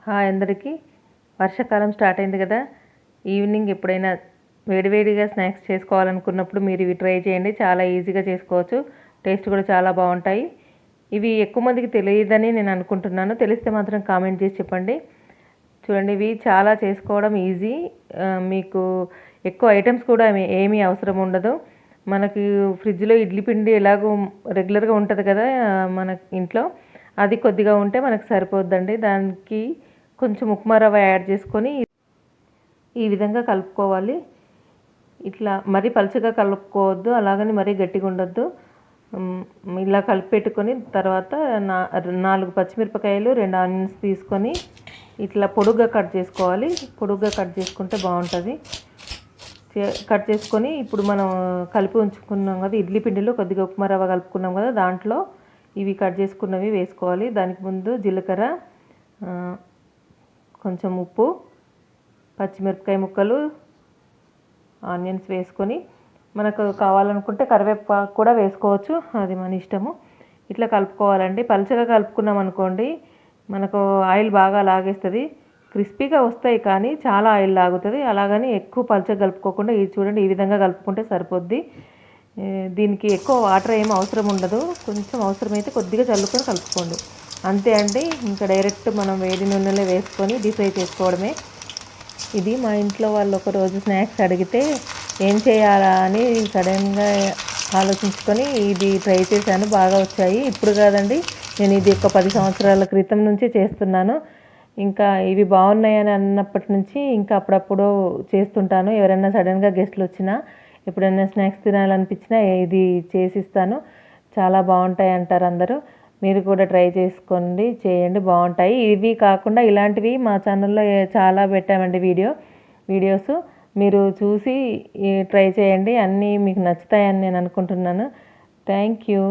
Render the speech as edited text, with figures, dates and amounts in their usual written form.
Hi అందరికీ. వర్షాకాలం start అయింది కదా. ఈవినింగ్ ఎప్పుడైనా వేడివేడిగా స్నాక్స్ చేసుకోవాలనుకున్నప్పుడు మీరు ఇవి ట్రై చేయండి. చాలా ఈజీగా చేసుకోవచ్చు. టేస్ట్ కూడా చాలా బాగుంటాయి. ఇవి ఎక్కువ మందికి తెలియదని నేను అనుకుంటున్నాను. తెలిస్తే మాత్రం కామెంట్ చేసి చెప్పండి. చూడండి, ఇవి చాలా చేసుకోవడం ఈజీ. మీకు ఎక్కువ ఐటమ్స్ కూడా ఏమీ అవసరం ఉండదు. మనకి ఫ్రిడ్జ్లో ఇడ్లీ పిండి ఎలాగో రెగ్యులర్గా ఉంటుంది కదా మన ఇంట్లో, అది కొద్దిగా ఉంటే మనకు సరిపోద్దండి. దానికి కొంచెం ఉప్మా రవ్వ యాడ్ చేసుకొని ఈ విధంగా కలుపుకోవాలి. ఇట్లా మరీ పలుచగా కలుపుకోవద్దు, అలాగని మరీ గట్టిగా ఉండొద్దు. ఇలా కలిపి పెట్టుకొని తర్వాత 4 పచ్చిమిరపకాయలు, 2 ఆనియన్స్ తీసుకొని ఇట్లా పొడుగ్గా కట్ చేసుకోవాలి. పొడుగ్గా కట్ చేసుకుంటే బాగుంటుంది. కట్ చేసుకొని ఇప్పుడు మనం కలిపి ఉంచుకున్నాం కదా ఇడ్లీ పిండిలో కొద్దిగా ఉప్మా రవ్వ కలుపుకున్నాం కదా, దాంట్లో ఇవి కట్ చేసుకున్నవి వేసుకోవాలి. దానికి ముందు జీలకర్ర, కొంచెం ఉప్పు, పచ్చిమిరపకాయ ముక్కలు, ఆనియన్స్ వేసుకొని మనకు కావాలనుకుంటే కరివేపాకు కూడా వేసుకోవచ్చు, అది మన ఇష్టము. ఇట్లా కలుపుకోవాలండి. పలుచగా కలుపుకున్నాం అనుకోండి మనకు ఆయిల్ బాగా లాగేస్తుంది. క్రిస్పీగా వస్తాయి కానీ చాలా ఆయిల్ లాగుతుంది. అలాగని ఎక్కువ పలుచగా కలుపుకోకుండా ఇది చూడండి, ఈ విధంగా కలుపుకుంటే సరిపోద్ది. దీనికి ఎక్కువ వాటర్ ఏం అవసరం ఉండదు. కొంచెం అవసరమైతే కొద్దిగా చల్లుకొని కలుపుకోండి, అంతే అండి. ఇంకా డైరెక్ట్ మనం వేడి నూనెలో వేసుకొని డీప్ ఫ్రై చేసుకోవడమే. ఇది మా ఇంట్లో వాళ్ళు ఒకరోజు స్నాక్స్ అడిగితే ఏం చేయాలా అని సడన్గా ఆలోచించుకొని ఇది ట్రై చేశాను. బాగా వచ్చాయి. ఇప్పుడు కాదండి, నేను ఇది ఒక 10 సంవత్సరాల క్రితం నుంచి చేస్తున్నాను. ఇంకా ఇవి బాగున్నాయని అన్నప్పటి నుంచి ఇంకా అప్పుడప్పుడు చేస్తుంటాను. ఎవరైనా సడన్గా గెస్ట్లు వచ్చినా, ఎప్పుడైనా స్నాక్స్ తినాలనిపించినా ఇది చేసిస్తాను. చాలా బాగుంటాయి అంటారు అందరూ. మీరు కూడా ట్రై చేసుకోండి, చేయండి, బాగుంటాయి. ఇవి కాకుండా ఇలాంటివి మా ఛానల్లో చాలా పెట్టామండి వీడియోస్. మీరు చూసి ట్రై చేయండి. అన్నీ మీకు నచ్చుతాయని నేను అనుకుంటున్నాను. Thank you.